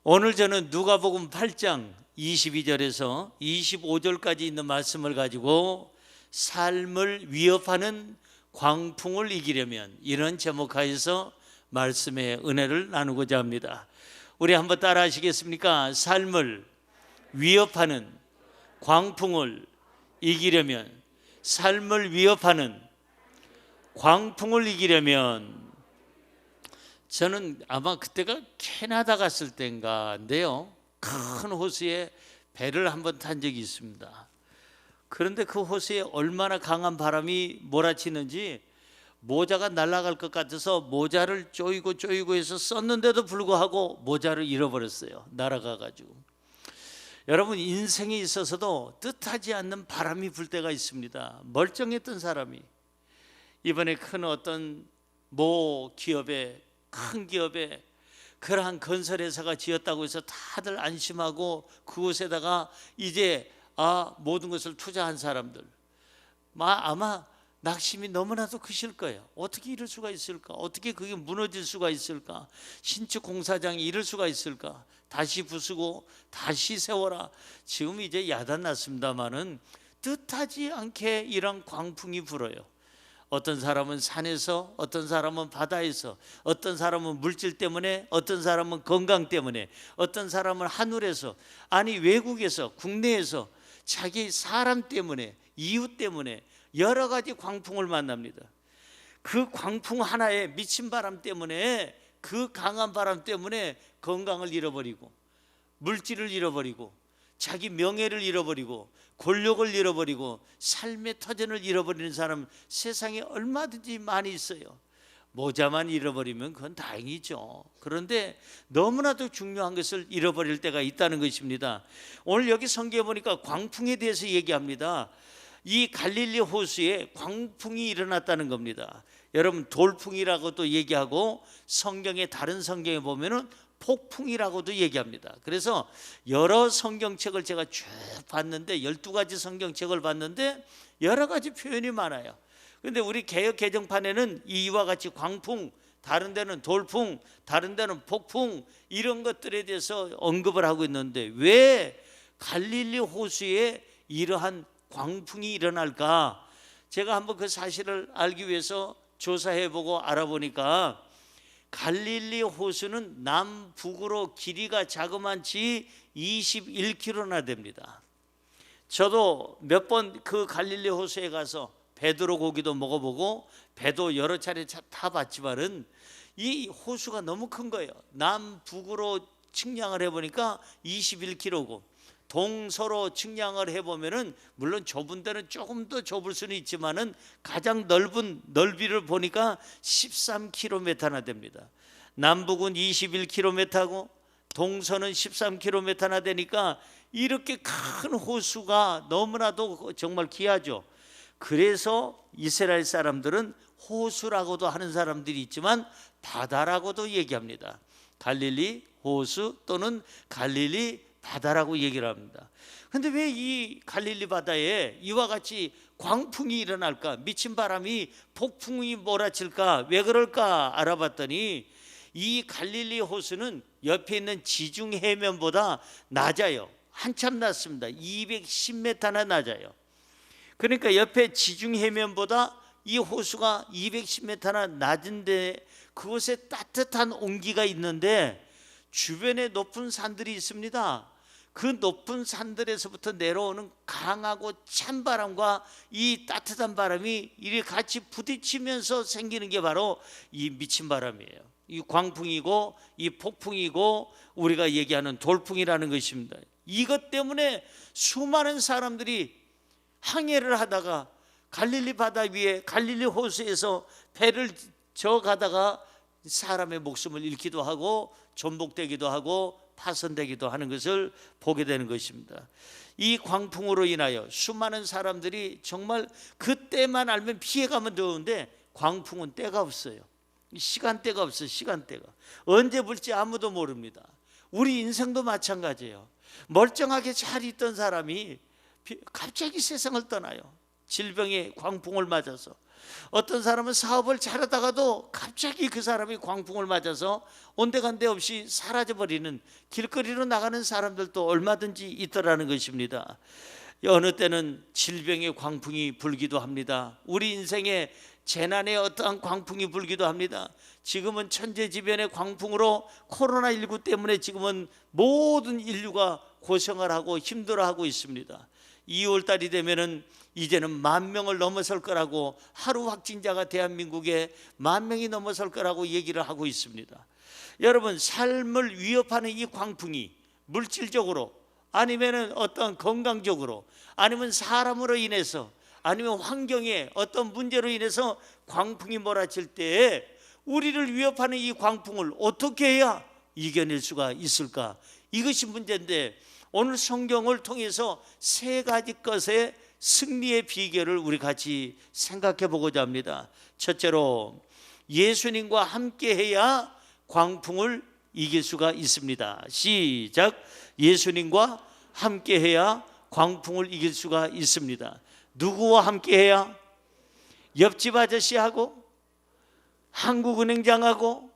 오늘 저는 누가복음 8장 22절에서 25절까지 있는 말씀을 가지고 삶을 위협하는 광풍을 이기려면, 이런 제목하에서 말씀의 은혜를 나누고자 합니다. 우리 한번 따라 하시겠습니까? 삶을 위협하는 광풍을 이기려면, 삶을 위협하는 광풍을 이기려면, 저는 아마 그때가 캐나다 갔을 때인가인데요, 큰 호수에 배를 한번 탄 적이 있습니다. 그런데 그 호수에 얼마나 강한 바람이 몰아치는지 모자가 날아갈 것 같아서 모자를 쪼이고 해서 썼는데도 불구하고 모자를 잃어버렸어요. 날아가가지고. 여러분, 인생에 있어서도 뜻하지 않는 바람이 불 때가 있습니다. 멀쩡했던 사람이 이번에 큰 어떤 기업에, 큰 기업에 그러한 건설회사가 지었다고 해서 다들 안심하고 그곳에다가 이제 모든 것을 투자한 사람들, 아마 낙심이 너무나도 크실 거예요. 어떻게 이럴 수가 있을까? 어떻게 그게 무너질 수가 있을까? 신축 공사장이 이럴 수가 있을까? 다시 부수고 다시 세워라. 지금 이제 야단 났습니다마는 뜻하지 않게 이런 광풍이 불어요. 어떤 사람은 산에서, 어떤 사람은 바다에서, 어떤 사람은 물질 때문에, 어떤 사람은 건강 때문에, 어떤 사람은 하늘에서, 아니 외국에서, 국내에서 자기 사람 때문에, 이유 때문에 여러 가지 광풍을 만납니다. 그 광풍 하나에 미친 바람 때문에, 그 강한 바람 때문에 건강을 잃어버리고, 물질을 잃어버리고, 자기 명예를 잃어버리고, 권력을 잃어버리고, 삶의 터전을 잃어버리는 사람 세상에 얼마든지 많이 있어요. 모자만 잃어버리면 그건 다행이죠. 그런데 너무나도 중요한 것을 잃어버릴 때가 있다는 것입니다. 오늘 여기 성경에 보니까 광풍에 대해서 얘기합니다. 이 갈릴리 호수에 광풍이 일어났다는 겁니다. 여러분, 돌풍이라고도 얘기하고, 성경의 다른 성경에 보면은 폭풍이라고도 얘기합니다. 그래서 여러 성경책을 제가 쭉 봤는데, 12가지 성경책을 봤는데 여러 가지 표현이 많아요. 그런데 우리 개역 개정판에는 이와 같이 광풍, 다른 데는 돌풍, 다른 데는 폭풍, 이런 것들에 대해서 언급을 하고 있는데, 왜 갈릴리 호수에 이러한 광풍이 일어날까? 제가 한번 그 사실을 알기 위해서 조사해보고 알아보니까, 갈릴리 호수는 남북으로 길이가 자그만치 21km나 됩니다. 저도 몇 번 그 갈릴리 호수에 가서 베드로 고기도 먹어보고 배도 여러 차례 타봤지만은 이 호수가 너무 큰 거예요. 남북으로 측량을 해보니까 21km고, 동서로 측량을 해보면은, 물론 좁은 데는 조금 더 좁을 수는 있지만은 가장 넓은 넓이를 보니까 13km나 됩니다. 남북은 21km고 동서는 13km나 되니까 이렇게 큰 호수가 너무나도 정말 귀하죠. 그래서 이스라엘 사람들은 호수라고도 하는 사람들이 있지만 바다라고도 얘기합니다. 갈릴리 호수 또는 갈릴리 바다라고 얘기를 합니다. 그런데 왜 이 갈릴리 바다에 이와 같이 광풍이 일어날까? 미친 바람이, 폭풍이 몰아칠까? 왜 그럴까? 알아봤더니 이 갈릴리 호수는 옆에 있는 지중 해면보다 낮아요. 한참 낮습니다. 210m나 낮아요. 그러니까 옆에 지중 해면보다 이 호수가 210m나 낮은데, 그곳에 따뜻한 온기가 있는데 주변에 높은 산들이 있습니다. 그 높은 산들에서부터 내려오는 강하고 찬 바람과 이 따뜻한 바람이 이렇게 같이 부딪히면서 생기는 게 바로 이 미친 바람이에요. 이 광풍이고, 이 폭풍이고, 우리가 얘기하는 돌풍이라는 것입니다. 이것 때문에 수많은 사람들이 항해를 하다가 갈릴리 바다 위에, 갈릴리 호수에서 배를 저 가다가 사람의 목숨을 잃기도 하고 전복되기도 하고 파손되기도 하는 것을 보게 되는 것입니다. 이 광풍으로 인하여 수많은 사람들이 정말 그때만 알면 피해가면 되는데, 광풍은 때가 없어요. 시간대가 없어요. 시간대가 언제 불지 아무도 모릅니다. 우리 인생도 마찬가지예요. 멀쩡하게 잘 있던 사람이 갑자기 세상을 떠나요. 질병의 광풍을 맞아서. 어떤 사람은 사업을 잘하다가도 갑자기 그 사람이 광풍을 맞아서 온데간데 없이 사라져버리는, 길거리로 나가는 사람들도 얼마든지 있더라는 것입니다. 어느 때는 질병의 광풍이 불기도 합니다. 우리 인생에 재난의 어떠한 광풍이 불기도 합니다. 지금은 천재지변의 광풍으로 코로나19 때문에 지금은 모든 인류가 고생을 하고 힘들어하고 있습니다. 2월달이 되면은 이제는 10,000명을 넘어설 거라고, 하루 확진자가 대한민국에 10,000명이 넘어설 거라고 얘기를 하고 있습니다. 여러분, 삶을 위협하는 이 광풍이 물질적으로, 아니면은 어떤 건강적으로, 아니면 사람으로 인해서, 아니면 환경에 어떤 문제로 인해서 광풍이 몰아칠 때 우리를 위협하는 이 광풍을 어떻게 해야 이겨낼 수가 있을까? 이것이 문제인데, 오늘 성경을 통해서 3가지 것의 승리의 비결을 우리 같이 생각해 보고자 합니다. 첫째로, 예수님과 함께 해야 광풍을 이길 수가 있습니다. 시작. 예수님과 함께 해야 광풍을 이길 수가 있습니다. 누구와 함께 해야? 옆집 아저씨하고, 한국은행장하고,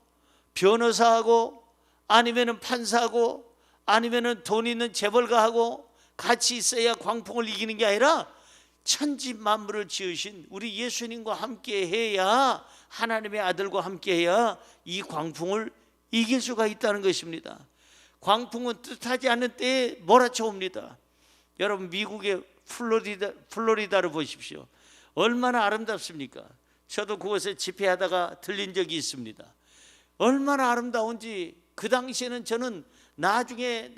변호사하고, 아니면은 판사하고, 아니면은 돈 있는 재벌가하고 같이 있어야 광풍을 이기는 게 아니라 천지 만물을 지으신 우리 예수님과 함께 해야, 하나님의 아들과 함께 해야 이 광풍을 이길 수가 있다는 것입니다. 광풍은 뜻하지 않은 때에 몰아쳐 옵니다. 여러분, 미국의 플로리다를 보십시오. 얼마나 아름답습니까? 저도 그곳에 집회하다가 들린 적이 있습니다. 얼마나 아름다운지. 그 당시에는 저는 나중에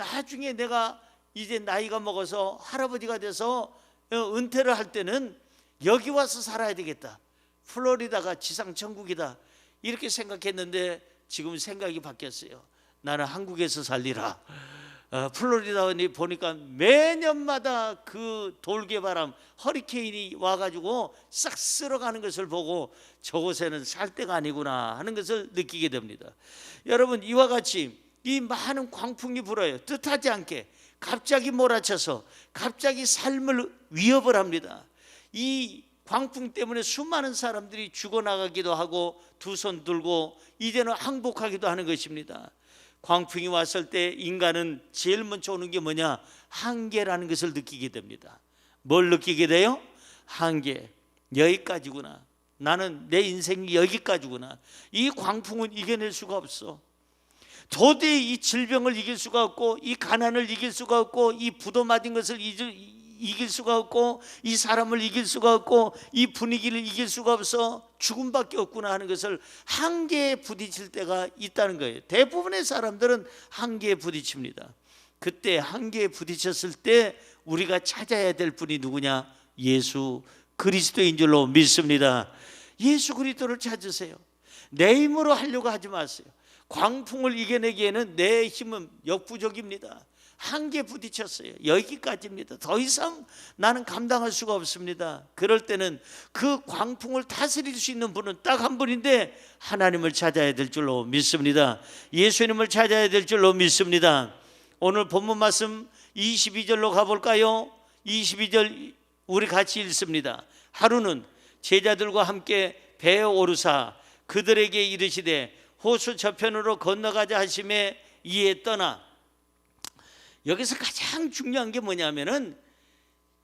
내가 이제 나이가 먹어서 할아버지가 돼서 은퇴를 할 때는 여기 와서 살아야 되겠다, 플로리다가 지상천국이다, 이렇게 생각했는데 지금 생각이 바뀌었어요. 나는 한국에서 살리라. 플로리다에 보니까 매년마다 그 돌개바람, 허리케인이 와가지고 싹 쓸어가는 것을 보고 저곳에는 살 데가 아니구나 하는 것을 느끼게 됩니다. 여러분, 이와 같이 이 많은 광풍이 불어요. 뜻하지 않게 갑자기 몰아쳐서 갑자기 삶을 위협을 합니다. 이 광풍 때문에 수많은 사람들이 죽어나가기도 하고 두 손 들고 이제는 항복하기도 하는 것입니다. 광풍이 왔을 때 인간은 제일 먼저 오는 게 뭐냐? 한계라는 것을 느끼게 됩니다. 뭘 느끼게 돼요? 한계. 여기까지구나. 나는 내 인생이 여기까지구나. 이 광풍은 이겨낼 수가 없어. 도저히 이 질병을 이길 수가 없고, 이 가난을 이길 수가 없고, 이 부도 맞은 것을 이길 수가 없고, 이 사람을 이길 수가 없고, 이 분위기를 이길 수가 없어. 죽음밖에 없구나 하는 것을 한계에 부딪힐 때가 있다는 거예요. 대부분의 사람들은 한계에 부딪힙니다. 그때 한계에 부딪혔을 때 우리가 찾아야 될 분이 누구냐? 예수 그리스도인 줄로 믿습니다. 예수 그리스도를 찾으세요. 내 힘으로 하려고 하지 마세요. 광풍을 이겨내기에는 내 힘은 역부족입니다. 한계에 부딪혔어요. 여기까지입니다. 더 이상 나는 감당할 수가 없습니다. 그럴 때는 그 광풍을 다스릴 수 있는 분은 딱 한 분인데, 하나님을 찾아야 될 줄로 믿습니다. 예수님을 찾아야 될 줄로 믿습니다. 오늘 본문 말씀 22절로 가볼까요? 22절 우리 같이 읽습니다. 하루는 제자들과 함께 배에 오르사 그들에게 이르시되 호수 저편으로 건너가자 하심에 이에 떠나. 여기서 가장 중요한 게 뭐냐면은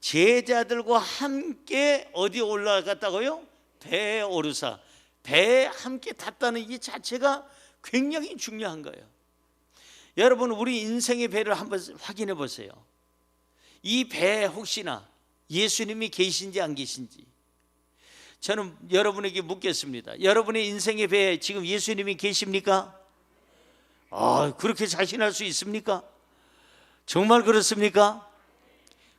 제자들과 함께 어디에 올라갔다고요? 배에 오르사. 배에 함께 탔다는 이 자체가 굉장히 중요한 거예요. 여러분, 우리 인생의 배를 한번 확인해 보세요. 이 배에 혹시나 예수님이 계신지 안 계신지. 저는 여러분에게 묻겠습니다. 여러분의 인생의 배에 지금 예수님이 계십니까? 그렇게 자신할 수 있습니까? 정말 그렇습니까?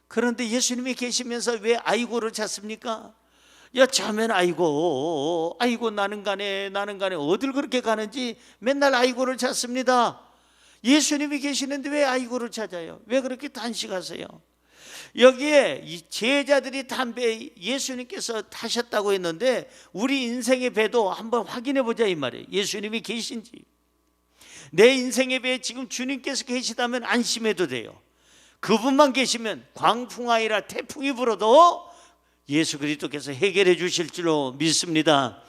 그런데 예수님이 계시면서 왜 아이고를 찾습니까? 여차하면 아이고 나는 가네 어딜 그렇게 가는지 맨날 아이고를 찾습니다. 예수님이 계시는데 왜 아이고를 찾아요? 왜 그렇게 단식하세요? 여기에 이 제자들이 탄 배 예수님께서 타셨다고 했는데, 우리 인생의 배도 한번 확인해 보자 이 말이에요. 예수님이 계신지. 내 인생의 배에 지금 주님께서 계시다면 안심해도 돼요. 그분만 계시면 광풍 아니라 태풍이 불어도 예수 그리스도께서 해결해 주실 줄로 믿습니다.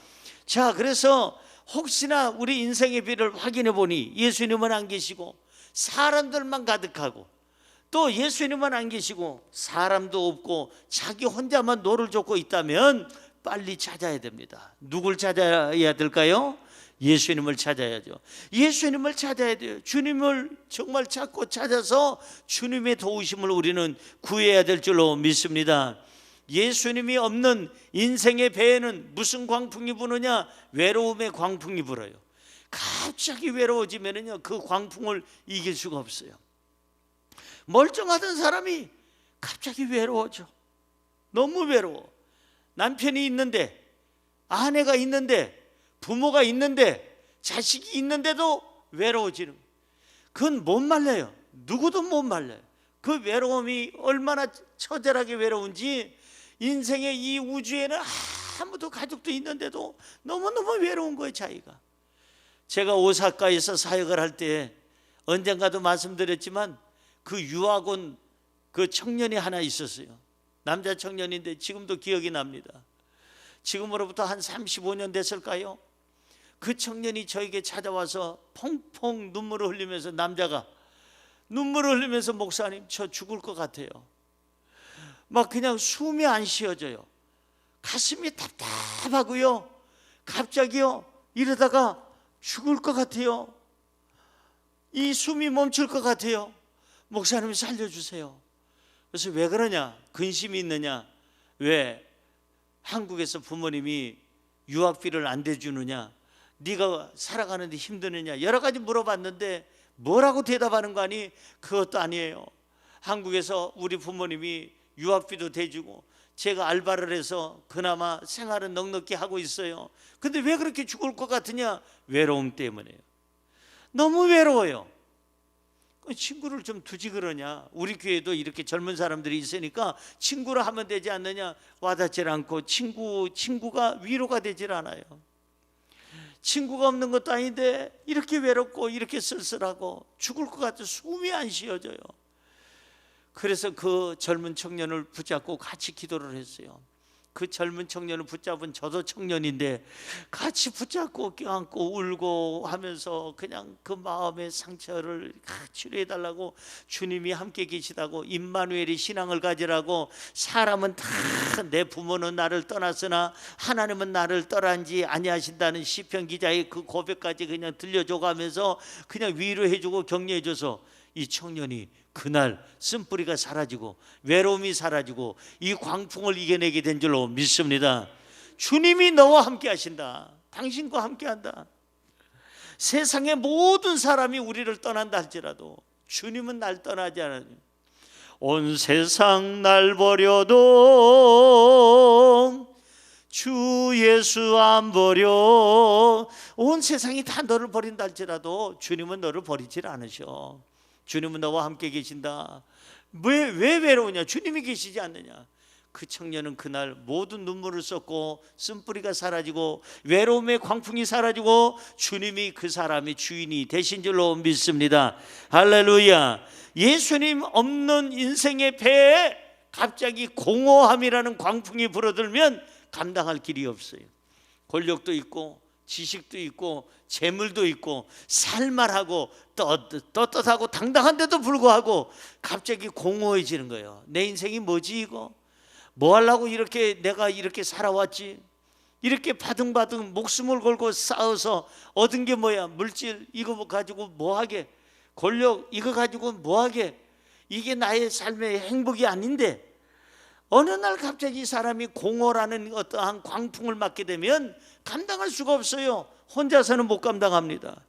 자, 그래서 혹시나 우리 인생의 비를 확인해 보니 예수님은 안 계시고 사람들만 가득하고, 또 예수님은 안 계시고 사람도 없고 자기 혼자만 노를 젓고 있다면 빨리 찾아야 됩니다. 누굴 찾아야 될까요? 예수님을 찾아야죠. 예수님을 찾아야 돼요. 주님을 정말 찾고 찾아서 주님의 도우심을 우리는 구해야 될 줄로 믿습니다. 예수님이 없는 인생의 배에는 무슨 광풍이 부느냐? 외로움의 광풍이 불어요. 갑자기 외로워지면요, 그 광풍을 이길 수가 없어요. 멀쩡하던 사람이 갑자기 외로워져. 너무 외로워. 남편이 있는데, 아내가 있는데, 부모가 있는데, 자식이 있는데도 외로워지는, 그건 못 말려요. 누구도 못 말려요. 그 외로움이 얼마나 처절하게 외로운지, 인생의 이 우주에는 아무도 가족도 있는데도 너무너무 외로운 거예요, 자기가. 제가 오사카에서 사역을 할 때 언젠가도 말씀드렸지만, 그 유학 온 그 청년이 하나 있었어요. 남자 청년인데 지금도 기억이 납니다. 지금으로부터 한 35년 됐을까요? 그 청년이 저에게 찾아와서 펑펑 눈물을 흘리면서, 남자가 눈물을 흘리면서, 목사님, 저 죽을 것 같아요. 막 그냥 숨이 안 쉬어져요. 가슴이 답답하고요. 갑자기요, 이러다가 죽을 것 같아요. 이 숨이 멈출 것 같아요. 목사님 살려주세요. 그래서 왜 그러냐? 근심이 있느냐? 왜 한국에서 부모님이 유학비를 안 대주느냐? 네가 살아가는데 힘드느냐? 여러 가지 물어봤는데 뭐라고 대답하는 거 아니? 그것도 아니에요. 한국에서 우리 부모님이 유학비도 대주고 제가 알바를 해서 그나마 생활은 넉넉히 하고 있어요. 근데 왜 그렇게 죽을 것 같으냐? 외로움 때문에요. 너무 외로워요. 친구를 좀 두지 그러냐? 우리 교회도 이렇게 젊은 사람들이 있으니까 친구를 하면 되지 않느냐? 와닿질 않고 친구가 위로가 되질 않아요. 친구가 없는 것도 아닌데 이렇게 외롭고 이렇게 쓸쓸하고 죽을 것 같아 숨이 안 쉬어져요. 그래서 그 젊은 청년을 붙잡고 같이 기도를 했어요. 그 젊은 청년을 붙잡은 저도 청년인데 같이 붙잡고 껴안고 울고 하면서 그냥 그 마음의 상처를 치료해달라고, 주님이 함께 계시다고, 임마누엘이 신앙을 가지라고, 사람은 다 내 부모는 나를 떠났으나 하나님은 나를 떠난지 아니하신다는 시편 기자의 그 고백까지 그냥 들려줘가면서 그냥 위로해주고 격려해줘서 이 청년이 그날 쓴뿌리가 사라지고 외로움이 사라지고 이 광풍을 이겨내게 된 줄로 믿습니다. 주님이 너와 함께 하신다. 당신과 함께 한다. 세상의 모든 사람이 우리를 떠난다 할지라도 주님은 날 떠나지 않아요. 온 세상 날 버려도 주 예수 안 버려. 온 세상이 다 너를 버린다 할지라도 주님은 너를 버리질 않으셔. 주님은 너와 함께 계신다. 왜 외로우냐? 주님이 계시지 않느냐? 그 청년은 그날 모든 눈물을 쏟고 쓴뿌리가 사라지고 외로움의 광풍이 사라지고 주님이 그 사람의 주인이 되신 줄로 믿습니다. 할렐루야. 예수님 없는 인생의 배에 갑자기 공허함이라는 광풍이 불어들면 감당할 길이 없어요. 권력도 있고 지식도 있고 재물도 있고 살만하고 떳떳하고 당당한데도 불구하고 갑자기 공허해지는 거예요. 내 인생이 뭐지 이거? 뭐 하려고 이렇게 내가 이렇게 살아왔지? 이렇게 바등바등 목숨을 걸고 싸워서 얻은 게 뭐야? 물질 이거 가지고 뭐 하게? 권력 이거 가지고 뭐 하게? 이게 나의 삶의 행복이 아닌데 어느 날 갑자기 사람이 공허라는 어떠한 광풍을 맞게 되면 감당할 수가 없어요. 혼자서는 못 감당합니다.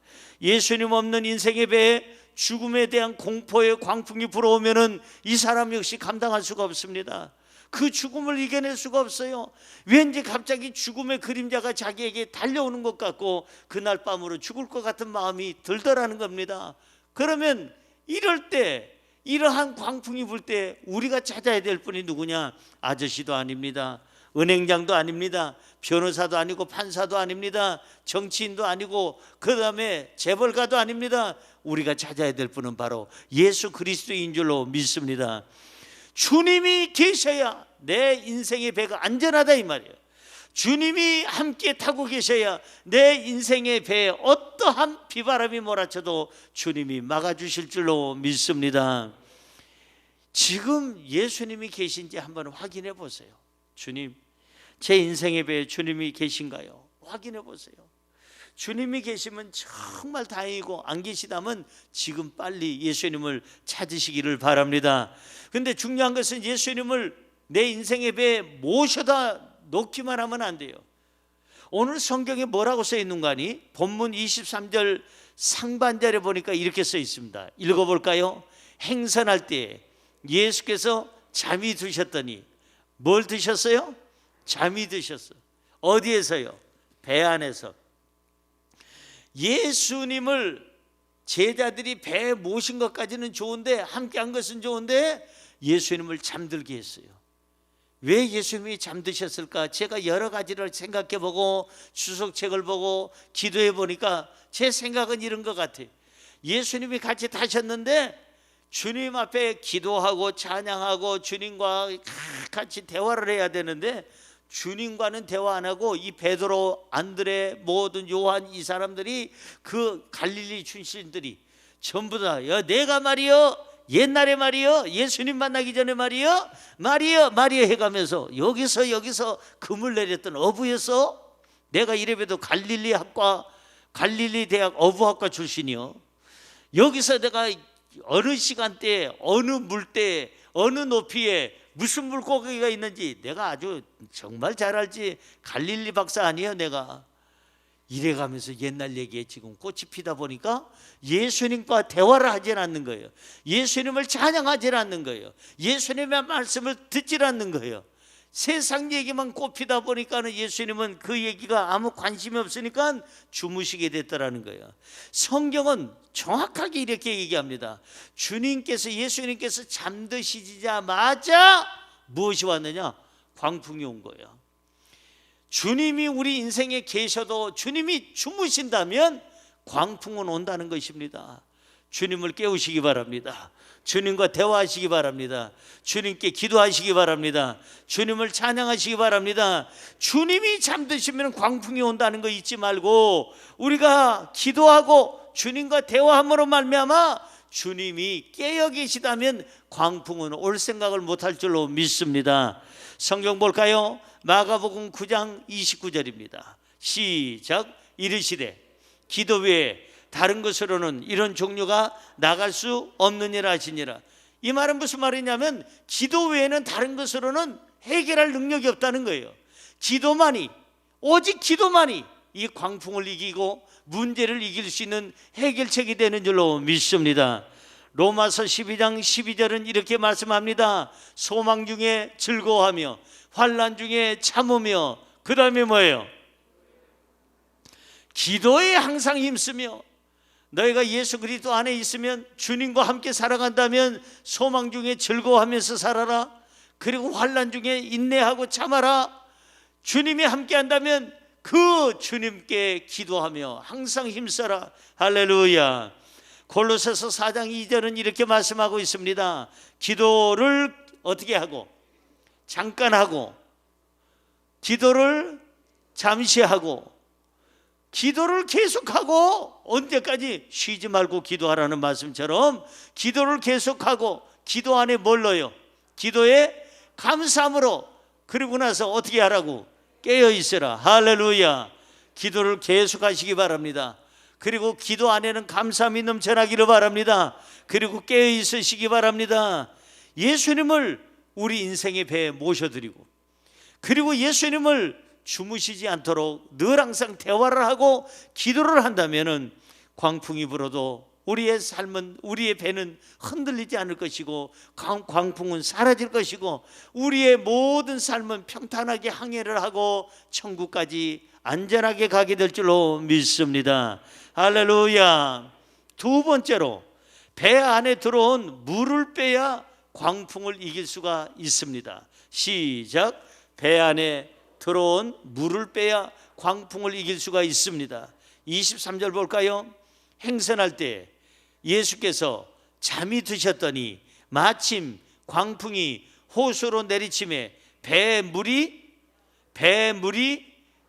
예수님 없는 인생의 배에 죽음에 대한 공포의 광풍이 불어오면은 이 사람 역시 감당할 수가 없습니다. 그 죽음을 이겨낼 수가 없어요. 왠지 갑자기 죽음의 그림자가 자기에게 달려오는 것 같고 그날 밤으로 죽을 것 같은 마음이 들더라는 겁니다. 그러면 이럴 때, 이러한 광풍이 불 때 우리가 찾아야 될 분이 누구냐? 아저씨도 아닙니다. 은행장도 아닙니다. 변호사도 아니고 판사도 아닙니다. 정치인도 아니고 그 다음에 재벌가도 아닙니다. 우리가 찾아야 될 분은 바로 예수 그리스도인 줄로 믿습니다. 주님이 계셔야 내 인생의 배가 안전하다 이 말이에요. 주님이 함께 타고 계셔야 내 인생의 배에 어떠한 비바람이 몰아쳐도 주님이 막아주실 줄로 믿습니다. 지금 예수님이 계신지 한번 확인해 보세요. 주님, 제 인생의 배에 주님이 계신가요? 확인해 보세요. 주님이 계시면 정말 다행이고, 안 계시다면 지금 빨리 예수님을 찾으시기를 바랍니다. 근데 중요한 것은 예수님을 내 인생의 배에 모셔다 놓기만 하면 안 돼요. 오늘 성경에 뭐라고 써 있는 거 아니? 본문 23절 상반절에 보니까 이렇게 써 있습니다. 읽어볼까요? 행선할 때 예수께서 잠이 드셨더니, 뭘 드셨어요? 잠이 드셨어요. 어디에서요? 배 안에서. 예수님을 제자들이 배에 모신 것까지는 좋은데, 함께 한 것은 좋은데 예수님을 잠들게 했어요. 왜 예수님이 잠드셨을까? 제가 여러 가지를 생각해보고 주석책을 보고 기도해 보니까 제 생각은 이런 것 같아요. 예수님이 같이 타셨는데 주님 앞에 기도하고 찬양하고 주님과 같이 대화를 해야 되는데, 주님과는 대화 안 하고 이 베드로, 안드레, 모든 요한, 이 사람들이, 그 갈릴리 출신들이 전부 다, 야, 내가 말이여, 옛날에 말이여, 예수님 만나기 전에 말이여, 말이여 해가면서 여기서 금을 내렸던 어부였어. 내가 이래봬도 갈릴리 대학 어부학과 출신이요. 여기서 내가 어느 시간대에, 어느 물때에, 어느 높이에 무슨 물고기가 있는지 내가 아주 정말 잘 알지. 갈릴리 박사 아니에요 내가. 이래가면서 옛날 얘기에 지금 꽃이 피다 보니까 예수님과 대화를 하질 않는 거예요. 예수님을 찬양하질 않는 거예요. 예수님의 말씀을 듣질 않는 거예요. 세상 얘기만 꽃피다 보니까는 예수님은 그 얘기가 아무 관심이 없으니까 주무시게 됐더라는 거예요. 성경은 정확하게 이렇게 얘기합니다. 예수님께서 잠드시자마자 무엇이 왔느냐? 광풍이 온 거예요. 주님이 우리 인생에 계셔도 주님이 주무신다면 광풍은 온다는 것입니다. 주님을 깨우시기 바랍니다. 주님과 대화하시기 바랍니다. 주님께 기도하시기 바랍니다. 주님을 찬양하시기 바랍니다. 주님이 잠드시면 광풍이 온다는 거 잊지 말고, 우리가 기도하고 주님과 대화함으로 말미암아 주님이 깨어 계시다면 광풍은 올 생각을 못할 줄로 믿습니다. 성경 볼까요? 마가복음 9장 29절입니다. 시작. 이르시되 기도 외에 다른 것으로는 이런 종류가 나갈 수 없느니라 하시니라. 이 말은 무슨 말이냐면, 기도 외에는 다른 것으로는 해결할 능력이 없다는 거예요. 오직 기도만이 이 광풍을 이기고 문제를 이길 수 있는 해결책이 되는 줄로 믿습니다. 로마서 12장 12절은 이렇게 말씀합니다. 소망 중에 즐거워하며 환난 중에 참으며, 그 다음에 뭐예요? 기도에 항상 힘쓰며. 너희가 예수 그리스도 안에 있으면, 주님과 함께 살아간다면 소망 중에 즐거워하면서 살아라. 그리고 환난 중에 인내하고 참아라. 주님이 함께 한다면 그 주님께 기도하며 항상 힘써라. 할렐루야. 골로새서 4장 2절은 이렇게 말씀하고 있습니다. 기도를 어떻게 하고? 잠깐 하고, 기도를 잠시 하고, 기도를 계속하고, 언제까지? 쉬지 말고 기도하라는 말씀처럼 기도를 계속하고, 기도 안에 뭘 넣어요? 기도에 감사함으로. 그리고 나서 어떻게 하라고? 깨어 있으라. 할렐루야. 기도를 계속하시기 바랍니다. 그리고 기도 안에는 감사함이 넘쳐나기를 바랍니다. 그리고 깨어 있으시기 바랍니다. 예수님을 우리 인생의 배에 모셔드리고, 그리고 예수님을 주무시지 않도록 늘 항상 대화를 하고 기도를 한다면은 광풍이 불어도 우리의 삶은, 우리의 배는 흔들리지 않을 것이고, 광풍은 사라질 것이고, 우리의 모든 삶은 평탄하게 항해를 하고 천국까지 안전하게 가게 될 줄로 믿습니다. 할렐루야. 두 번째로, 배 안에 들어온 물을 빼야 광풍을 이길 수가 있습니다. 시작. 배 안에 들어온 물을 빼야 광풍을 이길 수가 있습니다. 23절 볼까요? 행선할 때 예수께서 잠이 드셨더니 마침 광풍이 호수로 내리침에 배에 물이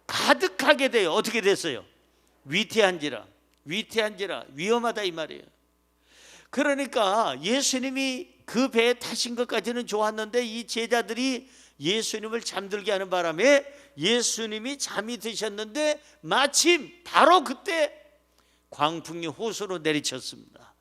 가득하게 돼요. 어떻게 됐어요? 위태한지라 위험하다 이 말이에요. 그러니까 예수님이 그 배에 타신 것까지는 좋았는데 이 제자들이 예수님을 잠들게 하는 바람에 예수님이 잠이 드셨는데 마침 바로 그때 광풍이 호수로 내리쳤습니다.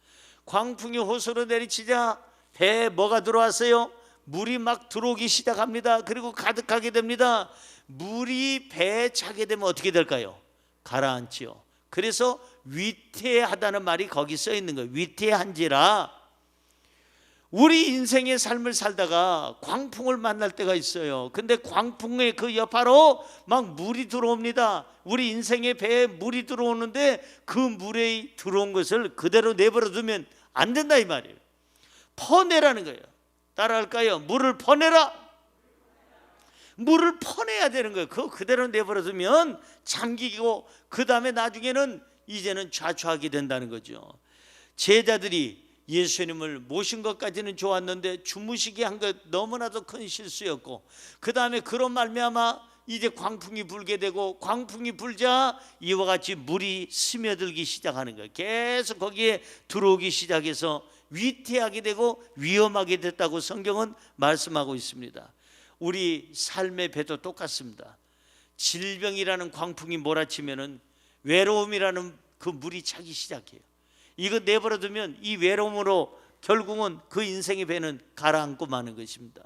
광풍이 호수로 내리치자 배에 뭐가 들어왔어요? 물이 막 들어오기 시작합니다. 그리고 가득하게 됩니다. 물이 배에 차게 되면 어떻게 될까요? 가라앉지요. 그래서 위태하다는 말이 거기 써 있는 거예요. 위태한지라. 우리 인생의 삶을 살다가 광풍을 만날 때가 있어요. 근데 광풍의 그 여파로 막 물이 들어옵니다. 우리 인생의 배에 물이 들어오는데 그 물에 들어온 것을 그대로 내버려 두면 안 된다 이 말이에요. 퍼내라는 거예요. 따라할까요? 물을 퍼내라. 물을 퍼내야 되는 거예요. 그거 그대로 내버려 두면 잠기고 그 다음에 나중에는 이제는 좌초하게 된다는 거죠. 제자들이 예수님을 모신 것까지는 좋았는데 주무시게 한 것 너무나도 큰 실수였고, 그 다음에 그런 말미암아 이제 광풍이 불게 되고, 광풍이 불자 이와 같이 물이 스며들기 시작하는 거예요. 계속 거기에 들어오기 시작해서 위태하게 되고 위험하게 됐다고 성경은 말씀하고 있습니다. 우리 삶의 배도 똑같습니다. 질병이라는 광풍이 몰아치면은 외로움이라는 그 물이 차기 시작해요. 이거 내버려두면 이 외로움으로 결국은 그 인생의 배는 가라앉고 마는 것입니다.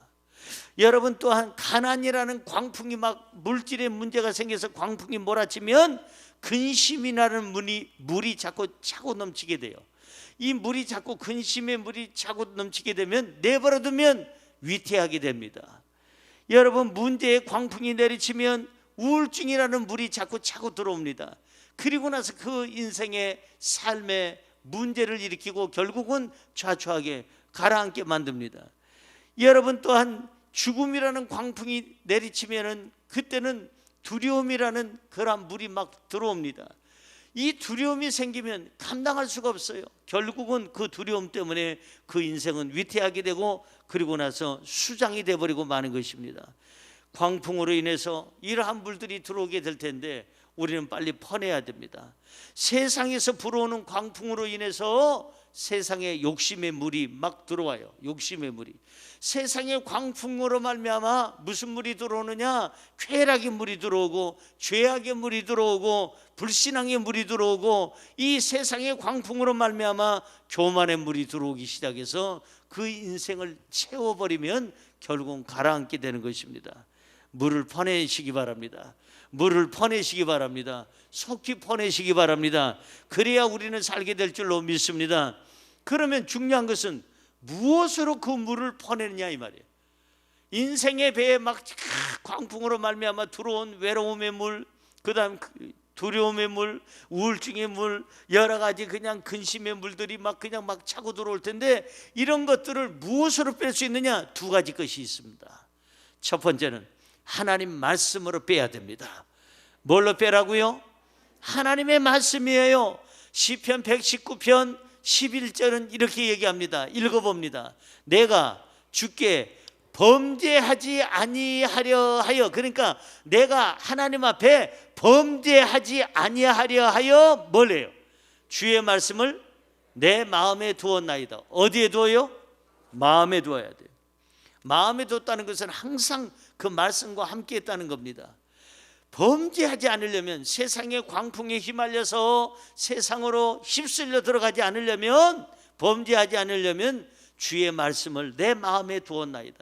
여러분 또한 가난이라는 광풍이 막 물질에 문제가 생겨서 광풍이 몰아치면 근심이라는 물이 자꾸 차고 넘치게 돼요. 이 물이 자꾸 근심의 물이 차고 넘치게 되면 내버려두면 위태하게 됩니다. 여러분 문제의 광풍이 내리치면 우울증이라는 물이 자꾸 차고 들어옵니다. 그리고 나서 그 인생의 삶의 문제를 일으키고 결국은 좌초하게 가라앉게 만듭니다. 여러분 또한 죽음이라는 광풍이 내리치면은 그때는 두려움이라는 그런 물이 막 들어옵니다. 이 두려움이 생기면 감당할 수가 없어요. 결국은 그 두려움 때문에 그 인생은 위태하게 되고 그리고 나서 수장이 되어버리고 마는 것입니다. 광풍으로 인해서 이러한 물들이 들어오게 될 텐데 우리는 빨리 퍼내야 됩니다. 세상에서 불어오는 광풍으로 인해서 세상에 욕심의 물이 막 들어와요. 욕심의 물이. 세상의 광풍으로 말미암아 무슨 물이 들어오느냐? 쾌락의 물이 들어오고 죄악의 물이 들어오고 불신앙의 물이 들어오고 이 세상의 광풍으로 말미암아 교만의 물이 들어오기 시작해서 그 인생을 채워버리면 결국은 가라앉게 되는 것입니다. 물을 퍼내시기 바랍니다. 물을 퍼내시기 바랍니다. 속히 퍼내시기 바랍니다. 그래야 우리는 살게 될 줄로 믿습니다. 그러면 중요한 것은 무엇으로 그 물을 퍼내느냐 이 말이에요. 인생의 배에 막 광풍으로 말미암아 들어온 외로움의 물, 그다음 두려움의 물, 우울증의 물, 여러 가지 그냥 근심의 물들이 막 그냥 막 차고 들어올 텐데 이런 것들을 무엇으로 뺄 수 있느냐? 두 가지 것이 있습니다. 첫 번째는 하나님 말씀으로 빼야 됩니다. 뭘로 빼라고요? 하나님의 말씀이에요. 시편 119편 11절은 이렇게 얘기합니다. 읽어봅니다. 내가 주께 범죄하지 아니하려 하여, 그러니까 내가 하나님 앞에 범죄하지 아니하려 하여 뭘 해요? 주의 말씀을 내 마음에 두었나이다. 어디에 두어요? 마음에 두어야 돼요. 마음에 뒀다는 것은 항상 그 말씀과 함께 했다는 겁니다. 범죄하지 않으려면, 세상의 광풍에 휘말려서 세상으로 휩쓸려 들어가지 않으려면, 범죄하지 않으려면 주의 말씀을 내 마음에 두었나이다.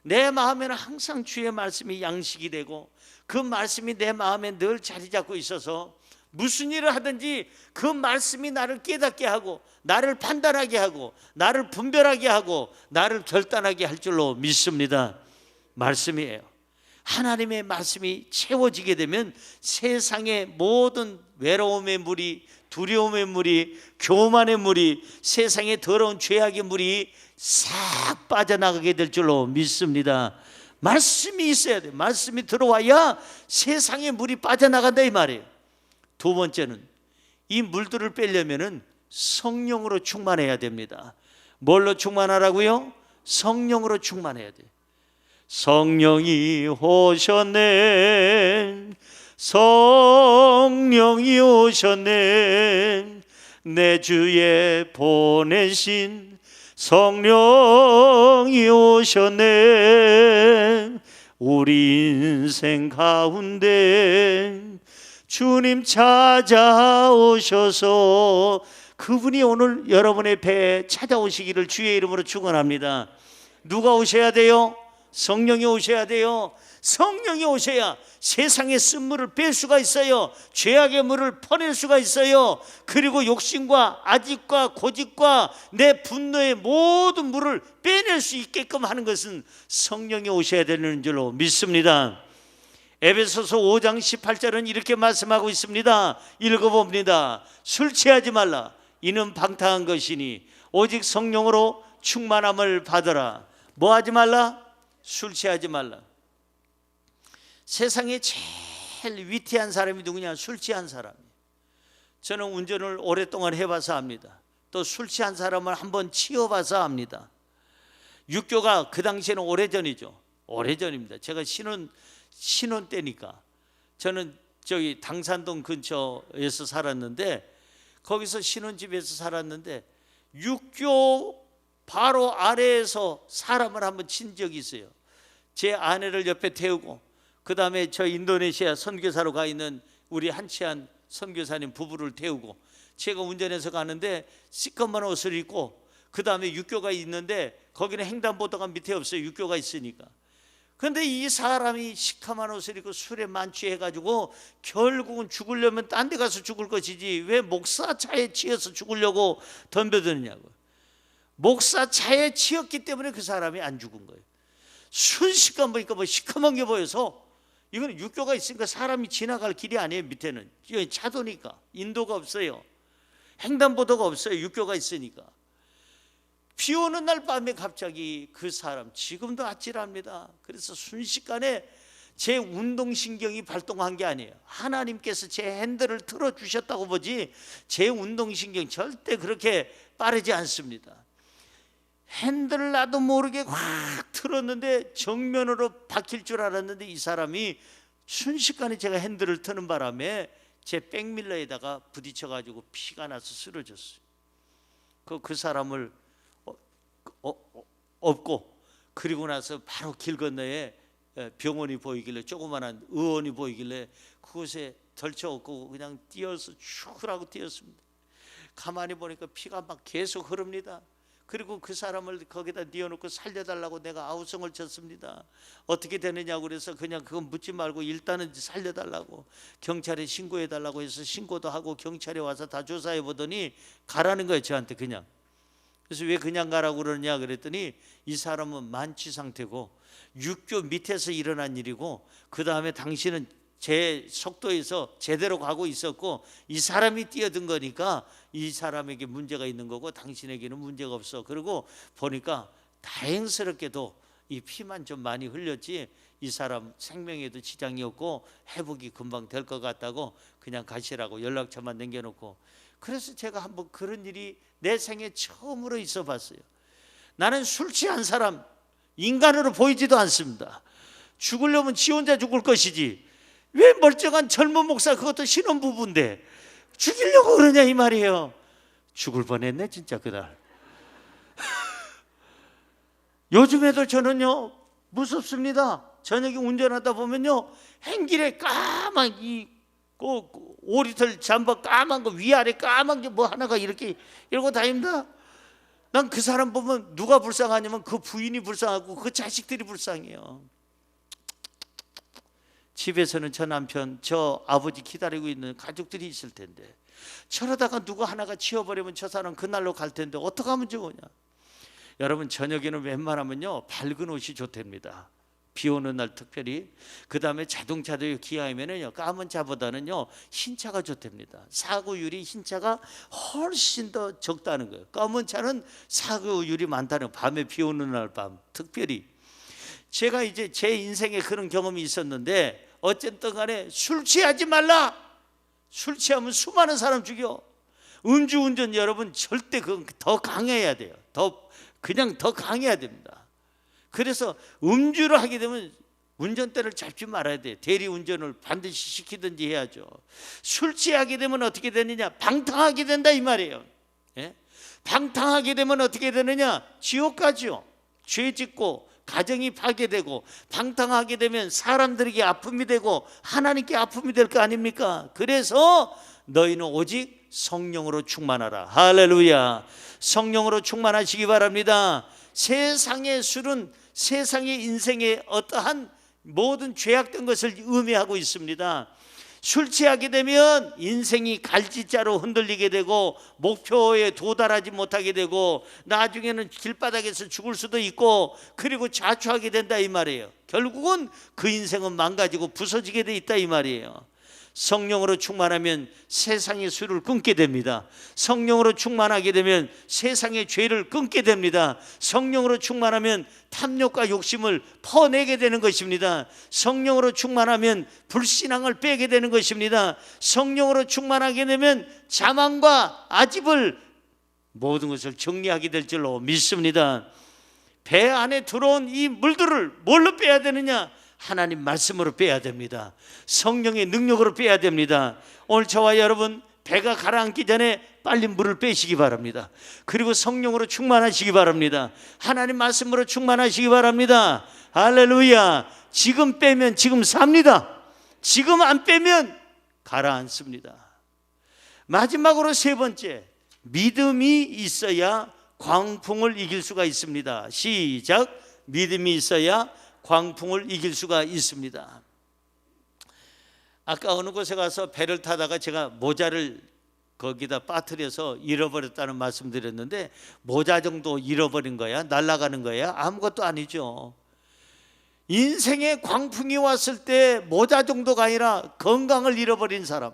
내 마음에는 항상 주의 말씀이 양식이 되고 그 말씀이 내 마음에 늘 자리 잡고 있어서 무슨 일을 하든지 그 말씀이 나를 깨닫게 하고 나를 판단하게 하고 나를 분별하게 하고 나를 결단하게 할 줄로 믿습니다. 말씀이에요. 하나님의 말씀이 채워지게 되면 세상의 모든 외로움의 물이, 두려움의 물이, 교만의 물이, 세상의 더러운 죄악의 물이 싹 빠져나가게 될 줄로 믿습니다. 말씀이 있어야 돼요. 말씀이 들어와야 세상의 물이 빠져나간다 이 말이에요. 두 번째는 이 물들을 빼려면은 성령으로 충만해야 됩니다. 뭘로 충만하라고요? 성령으로 충만해야 돼. 성령이 오셨네, 성령이 오셨네, 내 주에 보내신 성령이 오셨네. 우리 인생 가운데 주님 찾아오셔서 그분이 오늘 여러분의 배에 찾아오시기를 주의 이름으로 축원합니다. 누가 오셔야 돼요? 성령이 오셔야 돼요. 성령이 오셔야 세상의 쓴물을 뺄 수가 있어요. 죄악의 물을 퍼낼 수가 있어요. 그리고 욕심과 아집과 고집과 내 분노의 모든 물을 빼낼 수 있게끔 하는 것은 성령이 오셔야 되는 줄로 믿습니다. 에베소서 5장 18절은 이렇게 말씀하고 있습니다. 읽어봅니다. 술 취하지 말라, 이는 방탕한 것이니 오직 성령으로 충만함을 받으라. 뭐 하지 말라? 술 취하지 말라. 세상에 제일 위태한 사람이 누구냐? 술 취한 사람. 저는 운전을 오랫동안 해봐서 압니다. 또 술 취한 사람을 한번 치워봐서 압니다. 육교가 그 당시에는 오래전이죠. 오래전입니다. 제가 신혼 때니까. 저는 저기 당산동 근처에서 살았는데, 거기서 신혼집에서 살았는데 육교 바로 아래에서 사람을 한번 친 적이 있어요. 제 아내를 옆에 태우고, 그 다음에 저 인도네시아 선교사로 가 있는 우리 한치한 선교사님 부부를 태우고, 제가 운전해서 가는데 시커먼 옷을 입고, 그 다음에 육교가 있는데 거기는 횡단보도가 밑에 없어요. 육교가 있으니까. 그런데 이 사람이 시커먼 옷을 입고 술에 만취해가지고 결국은 죽으려면 딴 데 가서 죽을 것이지 왜 목사 차에 치여서 죽으려고 덤벼드느냐고. 목사 차에 치였기 때문에 그 사람이 안 죽은 거예요. 순식간 보니까 뭐 시커먼 게 보여서, 이거는 육교가 있으니까 사람이 지나갈 길이 아니에요. 밑에는 차도니까 인도가 없어요. 횡단보도가 없어요. 육교가 있으니까. 비 오는 날 밤에 갑자기 그 사람, 지금도 아찔합니다. 그래서 순식간에 제 운동신경이 발동한 게 아니에요. 하나님께서 제 핸들을 틀어주셨다고 보지 제 운동신경 절대 그렇게 빠르지 않습니다. 핸들을 나도 모르게 확 틀었는데 정면으로 박힐 줄 알았는데, 이 사람이 순식간에 제가 핸들을 트는 바람에 제 백밀러에다가 부딪혀가지고 피가 나서 쓰러졌어요. 그 사람을 업고, 그리고 나서 바로 길 건너에 병원이 보이길래, 조그만한 의원이 보이길래 그곳에 덜쳐엎고 그냥 뛰어서 슉 하고 뛰었습니다. 가만히 보니까 피가 막 계속 흐릅니다. 그리고 그 사람을 거기다 뉘어놓고 살려달라고 내가 아우성을 쳤습니다. 어떻게 되느냐고 그래서 그냥 그건 묻지 말고 일단은 살려달라고 경찰에 신고해달라고 해서 신고도 하고 경찰에 와서 다 조사해 보더니 가라는 거예요, 저한테 그냥. 그래서 왜 그냥 가라고 그러냐 그랬더니, 이 사람은 만취 상태고 육교 밑에서 일어난 일이고, 그 다음에 당신은 제 속도에서 제대로 가고 있었고 이 사람이 뛰어든 거니까 이 사람에게 문제가 있는 거고 당신에게는 문제가 없어. 그리고 보니까 다행스럽게도 이 피만 좀 많이 흘렸지 이 사람 생명에도 지장이 없고 회복이 금방 될 것 같다고 그냥 가시라고 연락처만 남겨놓고. 그래서 제가 한번 그런 일이 내 생에 처음으로 있어 봤어요. 나는 술 취한 사람, 인간으로 보이지도 않습니다. 죽으려면 지 혼자 죽을 것이지 왜 멀쩡한 젊은 목사, 그것도 신혼부부인데 죽이려고 그러냐 이 말이에요. 죽을 뻔했네 진짜 그날. 요즘에도 저는요 무섭습니다. 저녁에 운전하다 보면요 행길에 까만 오리털 잠바 까만 거 위아래 까만 게 뭐 하나가 이렇게 이러고 다닙니다. 난 그 사람 보면 누가 불쌍하냐면 그 부인이 불쌍하고 그 자식들이 불쌍해요. 집에서는 저 남편, 저 아버지 기다리고 있는 가족들이 있을 텐데, 저러다가 누구 하나가 치워버리면 저 사람 그날로 갈 텐데 어떻게 하면 좋으냐. 여러분 저녁에는 웬만하면요 밝은 옷이 좋답니다. 비 오는 날 특별히. 그 다음에 자동차도 기아이면은요 까만 차보다는요 흰 차가 좋답니다. 사고율이 흰 차가 훨씬 더 적다는 거예요. 검은 차는 사고율이 많다는 거예요. 밤에 비 오는 날 밤 특별히. 제가 이제 제 인생에 그런 경험이 있었는데, 어쨌든 간에 술 취하지 말라. 술 취하면 수많은 사람 죽여. 음주운전 여러분 절대 그건 더 강해야 돼요. 그냥 더 강해야 됩니다. 그래서 음주를 하게 되면 운전대를 잡지 말아야 돼. 대리운전을 반드시 시키든지 해야죠. 술 취하게 되면 어떻게 되느냐? 방탕하게 된다 이 말이에요. 예? 방탕하게 되면 어떻게 되느냐? 지옥 가죠. 죄 짓고 가정이 파괴되고, 방탕하게 되면 사람들에게 아픔이 되고 하나님께 아픔이 될 거 아닙니까? 그래서 너희는 오직 성령으로 충만하라. 할렐루야. 성령으로 충만하시기 바랍니다. 세상의 술은 세상의 인생에 어떠한 모든 죄악된 것을 의미하고 있습니다. 술 취하게 되면 인생이 갈지자로 흔들리게 되고 목표에 도달하지 못하게 되고 나중에는 길바닥에서 죽을 수도 있고, 그리고 자초하게 된다 이 말이에요. 결국은 그 인생은 망가지고 부서지게 돼 있다 이 말이에요. 성령으로 충만하면 세상의 술을 끊게 됩니다. 성령으로 충만하게 되면 세상의 죄를 끊게 됩니다. 성령으로 충만하면 탐욕과 욕심을 퍼내게 되는 것입니다. 성령으로 충만하면 불신앙을 빼게 되는 것입니다. 성령으로 충만하게 되면 자만과 아집을 모든 것을 정리하게 될 줄로 믿습니다. 배 안에 들어온 이 물들을 뭘로 빼야 되느냐? 하나님 말씀으로 빼야 됩니다. 성령의 능력으로 빼야 됩니다. 오늘 저와 여러분 배가 가라앉기 전에 빨리 물을 빼시기 바랍니다. 그리고 성령으로 충만하시기 바랍니다. 하나님 말씀으로 충만하시기 바랍니다. 할렐루야. 지금 빼면 지금 삽니다. 지금 안 빼면 가라앉습니다. 마지막으로 세 번째, 믿음이 있어야 광풍을 이길 수가 있습니다. 시작. 믿음이 있어야 광풍을 이길 수가 있습니다. 아까 어느 곳에 가서 배를 타다가 제가 모자를 거기다 빠뜨려서 잃어버렸다는 말씀 드렸는데, 모자 정도 잃어버린 거야? 날아가는 거야? 아무것도 아니죠. 인생에 광풍이 왔을 때 모자 정도가 아니라 건강을 잃어버린 사람,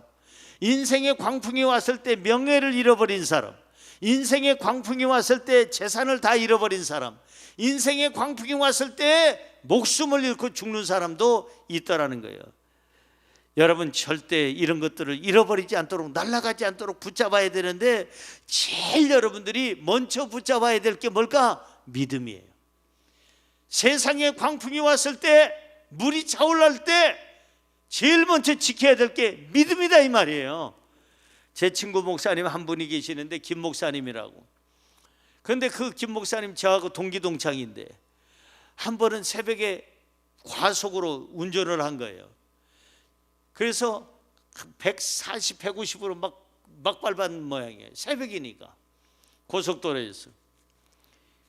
인생에 광풍이 왔을 때 명예를 잃어버린 사람, 인생에 광풍이 왔을 때 재산을 다 잃어버린 사람, 인생에 광풍이 왔을 때 목숨을 잃고 죽는 사람도 있다라는 거예요. 여러분 절대 이런 것들을 잃어버리지 않도록, 날아가지 않도록 붙잡아야 되는데, 제일 여러분들이 먼저 붙잡아야 될 게 뭘까? 믿음이에요. 세상에 광풍이 왔을 때, 물이 차올랄 때 제일 먼저 지켜야 될 게 믿음이다 이 말이에요. 제 친구 목사님 한 분이 계시는데 김 목사님이라고. 그런데 그 김 목사님 저하고 동기동창인데 한 번은 새벽에 과속으로 운전을 한 거예요. 그래서 140, 150으로 막 밟은 모양이에요. 새벽이니까 고속도로에서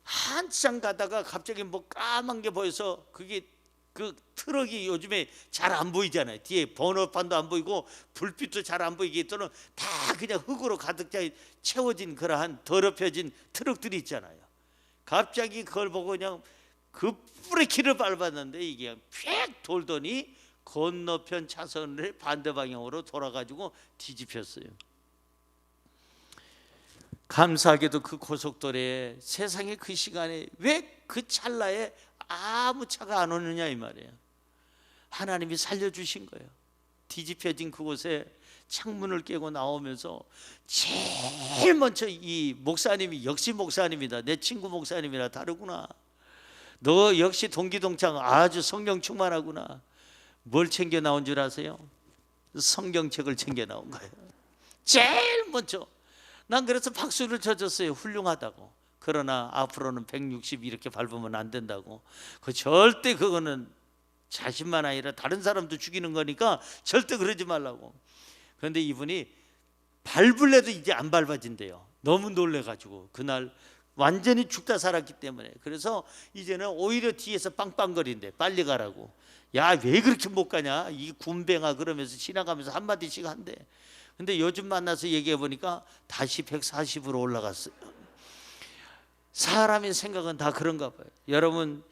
한참 가다가 갑자기 뭐 까만 게 보여서, 그게 그 트럭이 요즘에 잘 안 보이잖아요. 뒤에 번호판도 안 보이고 불빛도 잘 안 보이게 또는 다 그냥 흙으로 가득 채워진 그러한 더럽혀진 트럭들이 있잖아요. 갑자기 그걸 보고 그냥 그 브레이크를 밟았는데 이게 휙 돌더니 건너편 차선을 반대 방향으로 돌아가지고 뒤집혔어요. 감사하게도 그 고속도로에 세상에 그 시간에 왜 그 찰나에 아무 차가 안 오느냐 이 말이에요. 하나님이 살려주신 거예요. 뒤집혀진 그곳에 창문을 깨고 나오면서 제일 먼저 이 목사님이, 역시 목사님이다, 내 친구 목사님이라 다르구나, 너 역시 동기동창 아주 성령 충만하구나. 뭘 챙겨 나온 줄 아세요? 성경책을 챙겨 나온 거예요. 제일 먼저. 난 그래서 박수를 쳐줬어요. 훌륭하다고. 그러나 앞으로는 160 이렇게 밟으면 안 된다고. 절대 그거는 자신만 아니라 다른 사람도 죽이는 거니까 절대 그러지 말라고. 그런데 이분이 밟을래도 이제 안 밟아진대요. 너무 놀래가지고 그날 완전히 죽다 살았기 때문에. 그래서 이제는 오히려 뒤에서 빵빵거린대. 빨리 가라고. 야, 왜 그렇게 못 가냐, 이 군뱅아, 그러면서 지나가면서 한마디씩 한대. 근데 요즘 만나서 얘기해 보니까 다시 140으로 올라갔어요. 사람의 생각은 다 그런가 봐요. 여러분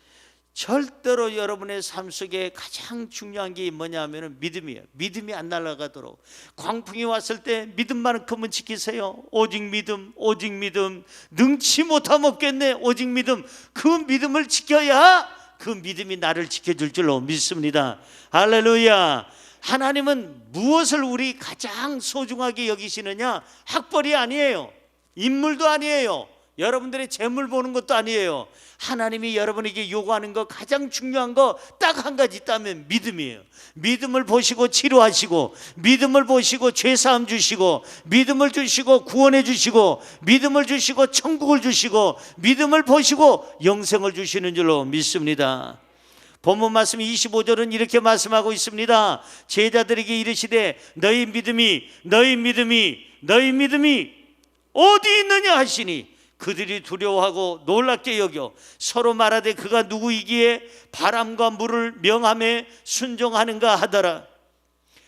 절대로 여러분의 삶 속에 가장 중요한 게 뭐냐 하면 믿음이에요. 믿음이 안 날아가도록. 광풍이 왔을 때 믿음만큼은 지키세요. 오직 믿음, 오직 믿음. 능치 못하면 없겠네. 오직 믿음. 그 믿음을 지켜야 그 믿음이 나를 지켜줄 줄로 믿습니다. 할렐루야. 하나님은 무엇을 우리 가장 소중하게 여기시느냐? 학벌이 아니에요. 인물도 아니에요. 여러분들의 재물 보는 것도 아니에요. 하나님이 여러분에게 요구하는 거, 가장 중요한 거 딱 한 가지 있다면 믿음이에요. 믿음을 보시고 치료하시고, 믿음을 보시고 죄사함 주시고, 믿음을 주시고 구원해 주시고, 믿음을 주시고 천국을 주시고, 믿음을 보시고 영생을 주시는 줄로 믿습니다. 본문 말씀 25절은 이렇게 말씀하고 있습니다. 제자들에게 이르시되 너희 믿음이 어디 있느냐 하시니 그들이 두려워하고 놀랍게 여겨 서로 말하되 그가 누구이기에 바람과 물을 명함에 순종하는가 하더라.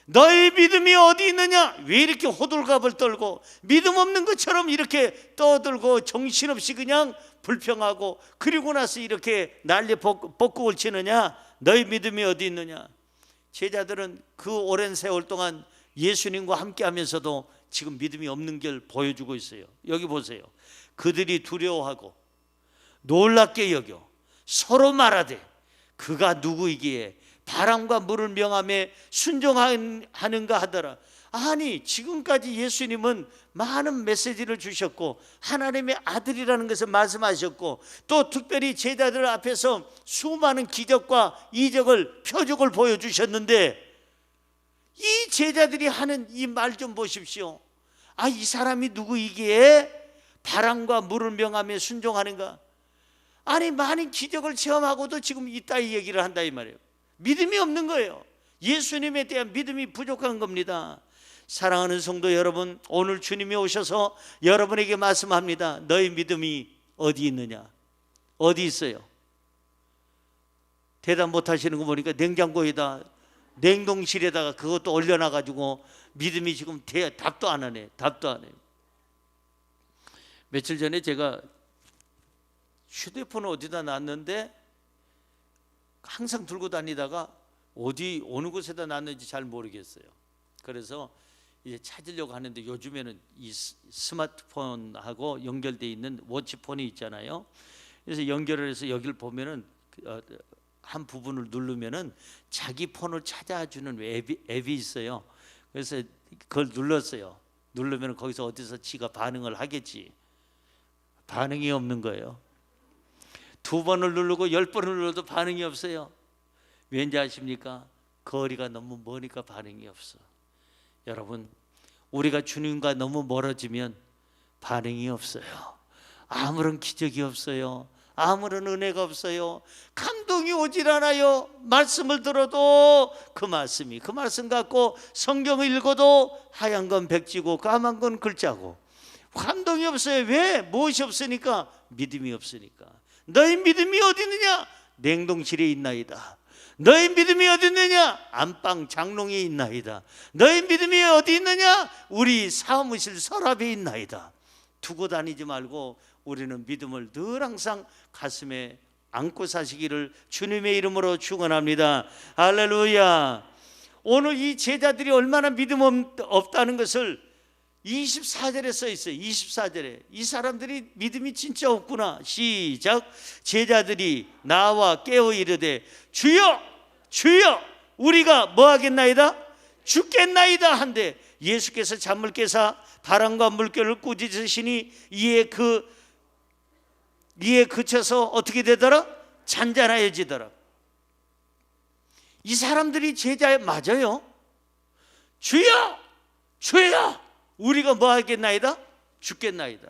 너희 믿음이 어디 있느냐? 왜 이렇게 호들갑을 떨고 믿음 없는 것처럼 이렇게 떠들고 정신없이 그냥 불평하고, 그리고 나서 이렇게 난리 볶국을 치느냐? 너희 믿음이 어디 있느냐? 제자들은 그 오랜 세월 동안 예수님과 함께 하면서도 지금 믿음이 없는 걸 보여주고 있어요. 여기 보세요. 그들이 두려워하고 놀랍게 여겨 서로 말하되 그가 누구이기에 바람과 물을 명함에 순종하는가 하더라. 아니, 지금까지 예수님은 많은 메시지를 주셨고 하나님의 아들이라는 것을 말씀하셨고, 또 특별히 제자들 앞에서 수많은 기적과 이적을, 표적을 보여주셨는데, 이 제자들이 하는 이 말 좀 보십시오. 아, 이 사람이 누구이기에 바람과 물을 명함에 순종하는가? 아니, 많은 기적을 체험하고도 지금 이따위 얘기를 한다 이 말이에요. 믿음이 없는 거예요. 예수님에 대한 믿음이 부족한 겁니다. 사랑하는 성도 여러분, 오늘 주님이 오셔서 여러분에게 말씀합니다. 너희 믿음이 어디 있느냐? 어디 있어요? 대답 못 하시는 거 보니까 냉장고에다, 냉동실에다가 그것도 올려놔가지고 믿음이 지금 답도 안 하네. 답도 안 해요. 며칠 전에 제가 휴대폰을 어디다 놨는데 항상 들고 다니다가 어느 곳에다 놨는지 잘 모르겠어요. 그래서 이제 찾으려고 하는데, 요즘에는 이 스마트폰하고 연결되어 있는 워치폰이 있잖아요. 그래서 연결을 해서 여기를 보면은 한 부분을 누르면은 자기 폰을 찾아주는 앱이 있어요. 그래서 그걸 눌렀어요. 누르면 거기서 어디서 지가 반응을 하겠지. 반응이 없는 거예요. 2번을 누르고 10번을 눌러도 반응이 없어요. 왠지 아십니까? 거리가 너무 머니까 반응이 없어. 여러분, 우리가 주님과 너무 멀어지면 반응이 없어요. 아무런 기적이 없어요. 아무런 은혜가 없어요. 감동이 오질 않아요. 말씀을 들어도 그 말씀 갖고 성경을 읽어도 하얀 건 백지고 까만 건 글자고 감동이 없어요. 왜? 무엇이 없으니까? 믿음이 없으니까. 너희 믿음이 어디 있느냐? 냉동실에 있나이다. 너희 믿음이 어디 있느냐? 안방 장롱에 있나이다. 너희 믿음이 어디 있느냐? 우리 사무실 서랍에 있나이다. 두고 다니지 말고 우리는 믿음을 늘 항상 가슴에 안고 사시기를 주님의 이름으로 축원합니다. 할렐루야. 오늘 이 제자들이 얼마나 믿음 없다는 것을 24절에 써 있어요. 24절에 이 사람들이 믿음이 진짜 없구나. 시작. 제자들이 나와 깨어 이르되 주여 주여 우리가 뭐 하겠나이다? 죽겠나이다 한데, 예수께서 잠을 깨사 바람과 물결을 꾸짖으시니 이에 그쳐서 어떻게 되더라? 잔잔하여지더라. 이 사람들이 제자 맞아요. 주여 주여 우리가 뭐 하겠나이다? 죽겠나이다.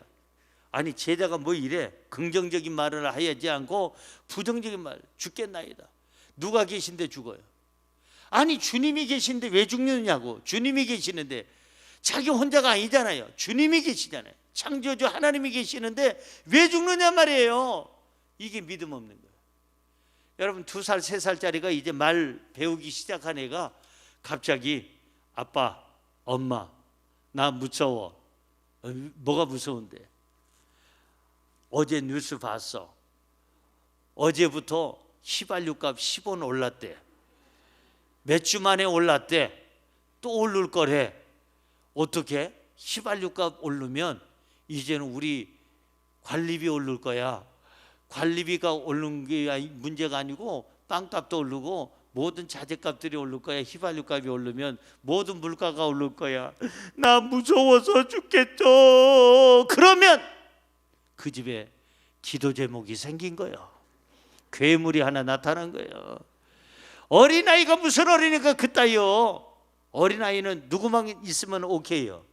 아니, 제자가 뭐 이래? 긍정적인 말을 하지 않고 부정적인 말, 죽겠나이다. 누가 계신데 죽어요? 아니, 주님이 계신데 왜 죽느냐고. 주님이 계시는데, 자기 혼자가 아니잖아요. 주님이 계시잖아요. 창조주 하나님이 계시는데 왜 죽느냐 말이에요. 이게 믿음 없는 거예요. 여러분, 2살 3살짜리가 이제 말 배우기 시작한 애가 갑자기 아빠 엄마 나 무서워. 뭐가 무서운데? 어제 뉴스 봤어. 어제부터 휘발유값 10원 올랐대. 몇 주 만에 올랐대. 또 오를 거래. 어떻게? 휘발유값 오르면 이제는 우리 관리비 오를 거야. 관리비가 오른 게 문제가 아니고 빵값도 오르고 모든 자재값들이 오를 거야. 휘발유값이 오르면 모든 물가가 오를 거야. 나 무서워서 죽겠죠. 그러면 그 집에 기도 제목이 생긴 거예요. 괴물이 하나 나타난 거예요. 어린아이가 무슨 어린이가 그따위요. 어린아이는 누구만 있으면 오케이요.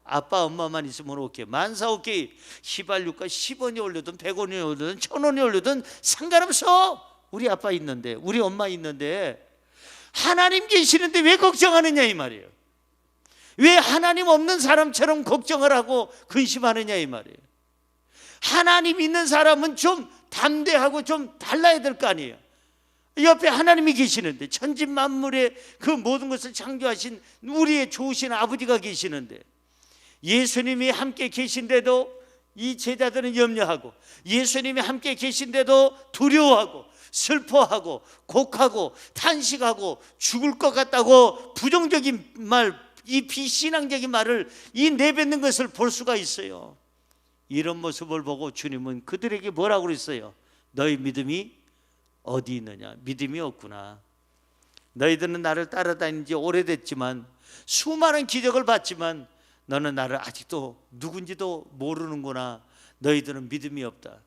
아빠 엄마만 있으면 오케이. 만사 오케이. 휘발유가 10원이 올르든 100원이 올르든 1000원이 올르든 상관없어. 우리 아빠 있는데, 우리 엄마 있는데, 하나님 계시는데 왜 걱정하느냐 이 말이에요. 왜 하나님 없는 사람처럼 걱정을 하고 근심하느냐 이 말이에요. 하나님 있는 사람은 좀 담대하고 좀 달라야 될 거 아니에요. 옆에 하나님이 계시는데, 천지만물의 그 모든 것을 창조하신 우리의 좋으신 아버지가 계시는데, 예수님이 함께 계신데도 이 제자들은 염려하고, 예수님이 함께 계신데도 두려워하고 슬퍼하고 곡하고 탄식하고 죽을 것 같다고 부정적인 말, 이 비신앙적인 말을 이 내뱉는 것을 볼 수가 있어요. 이런 모습을 보고 주님은 그들에게 뭐라고 그랬어요? 너희 믿음이 어디 있느냐? 믿음이 없구나. 너희들은 나를 따라다닌 지 오래됐지만, 수많은 기적을 봤지만 너는 나를 아직도 누군지도 모르는구나. 너희들은 믿음이 없다.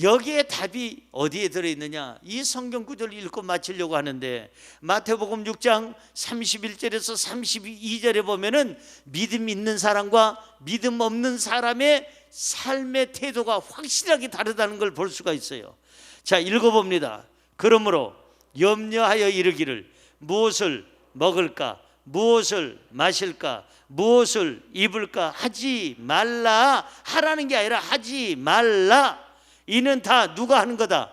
여기에 답이 어디에 들어있느냐? 이 성경 구절을 읽고 마치려고 하는데, 마태복음 6장 31절에서 32절에 보면은 믿음 있는 사람과 믿음 없는 사람의 삶의 태도가 확실하게 다르다는 걸 볼 수가 있어요. 자, 읽어봅니다. 그러므로 염려하여 이르기를 무엇을 먹을까, 무엇을 마실까, 무엇을 입을까 하지 말라. 하라는 게 아니라 하지 말라. 이는 다 누가 하는 거다?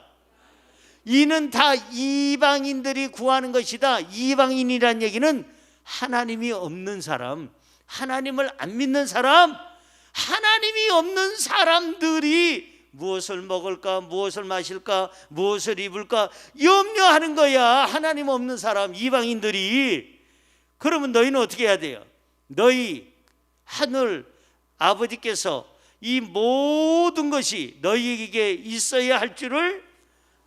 이는 다 이방인들이 구하는 것이다. 이방인이란 얘기는 하나님이 없는 사람, 하나님을 안 믿는 사람, 하나님이 없는 사람들이 무엇을 먹을까, 무엇을 마실까, 무엇을 입을까 염려하는 거야. 하나님 없는 사람, 이방인들이. 그러면 너희는 어떻게 해야 돼요? 너희 하늘 아버지께서 이 모든 것이 너희에게 있어야 할 줄을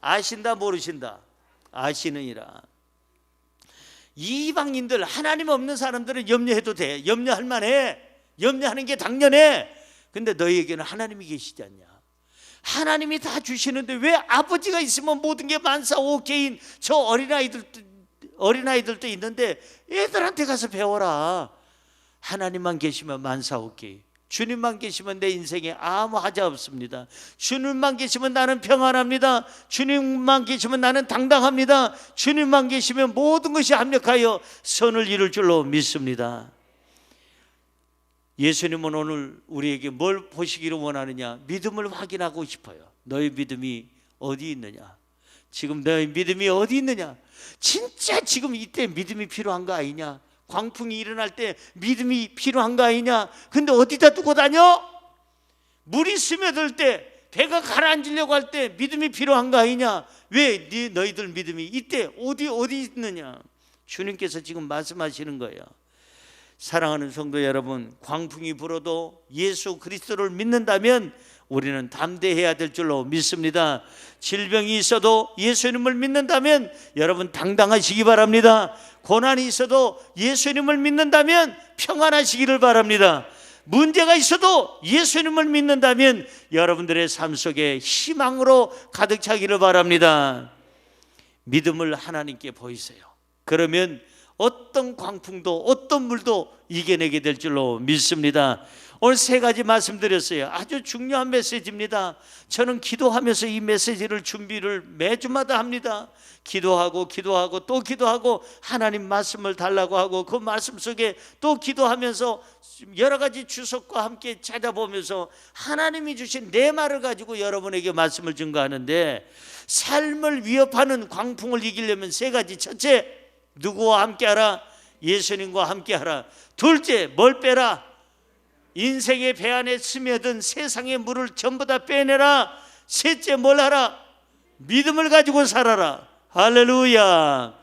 아신다 모르신다? 아시느니라. 이방인들, 하나님 없는 사람들은 염려해도 돼. 염려할 만해. 염려하는 게 당연해. 근데 너희에게는 하나님이 계시지 않냐? 하나님이 다 주시는데 왜 아버지가 있으면 모든 게 만사오케인 저 어린아이들도 있는데 애들한테 가서 배워라. 하나님만 계시면 만사오케이. 주님만 계시면 내 인생에 아무 하자 없습니다. 주님만 계시면 나는 평안합니다. 주님만 계시면 나는 당당합니다. 주님만 계시면 모든 것이 합력하여 선을 이룰 줄로 믿습니다. 예수님은 오늘 우리에게 뭘 보시기를 원하느냐? 믿음을 확인하고 싶어요. 너희 믿음이 어디 있느냐? 지금 너희 믿음이 어디 있느냐? 진짜 지금 이때 믿음이 필요한 거 아니냐? 광풍이 일어날 때 믿음이 필요한 거 아니냐? 근데 어디다 두고 다녀? 물이 스며들 때, 배가 가라앉으려고 할 때 믿음이 필요한 거 아니냐? 왜 너희들 믿음이 이때 어디 있느냐? 주님께서 지금 말씀하시는 거예요. 사랑하는 성도 여러분, 광풍이 불어도 예수 그리스도를 믿는다면 우리는 담대해야 될 줄로 믿습니다. 질병이 있어도 예수님을 믿는다면 여러분 당당하시기 바랍니다. 고난이 있어도 예수님을 믿는다면 평안하시기를 바랍니다. 문제가 있어도 예수님을 믿는다면 여러분들의 삶 속에 희망으로 가득 차기를 바랍니다. 믿음을 하나님께 보이세요. 그러면 어떤 광풍도 어떤 물도 이겨내게 될 줄로 믿습니다. 오늘 세 가지 말씀드렸어요. 아주 중요한 메시지입니다. 저는 기도하면서 이 메시지를 준비를 매주마다 합니다. 기도하고 또 기도하고 하나님 말씀을 달라고 하고 그 말씀 속에 또 기도하면서 여러 가지 주석과 함께 찾아보면서 하나님이 주신 내 말을 가지고 여러분에게 말씀을 증거하는데, 삶을 위협하는 광풍을 이기려면 세 가지. 첫째, 누구와 함께하라? 예수님과 함께하라. 둘째, 뭘 빼라? 인생의 배 안에 스며든 세상의 물을 전부 다 빼내라. 셋째, 뭘 하라? 믿음을 가지고 살아라. 할렐루야.